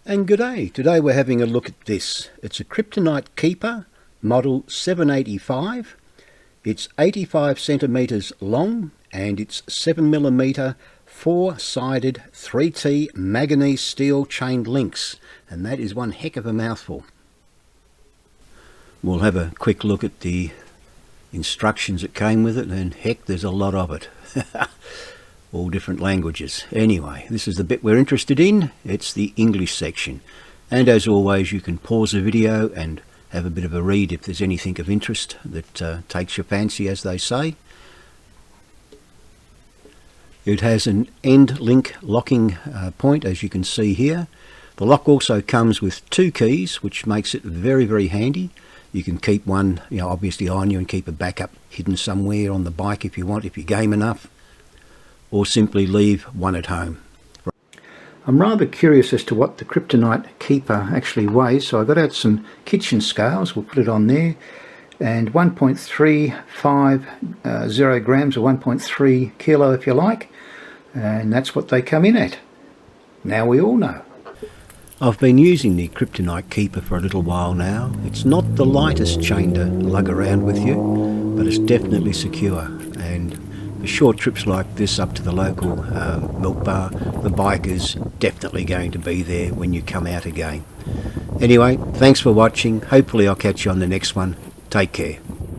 And good day. Today we're having a look at this. It's a Kryptonite Keeper, model 785. It's 85 centimetres long and it's 7mm 4-sided 3T manganese steel chained links, and that is one heck of a mouthful. We'll have a quick look at the instructions that came with it, and heck, there's a lot of it. All different languages. Anyway, this is the bit we're interested in. It's the English section, and as always you can pause the video and have a bit of a read if there's anything of interest that takes your fancy, as they say. It has an end link locking point, as you can see here. The lock also comes with 2 keys, which makes it very handy. You can keep one, obviously on you, and keep a backup hidden somewhere on the bike if you want, if you game enough, or simply leave one at home. I'm rather curious as to what the Kryptonite Keeper actually weighs, so I got out some kitchen scales. We'll put it on there, and 1.350 grams, or 1.3 kilo if you like, and that's what they come in at. Now we all know. I've been using the Kryptonite Keeper for a little while now. It's not the lightest chain to lug around with you, but it's definitely secure, and for short trips like this up to the local milk bar, the bike is definitely going to be there when you come out again. Anyway, thanks for watching. Hopefully I'll catch you on the next one. Take care.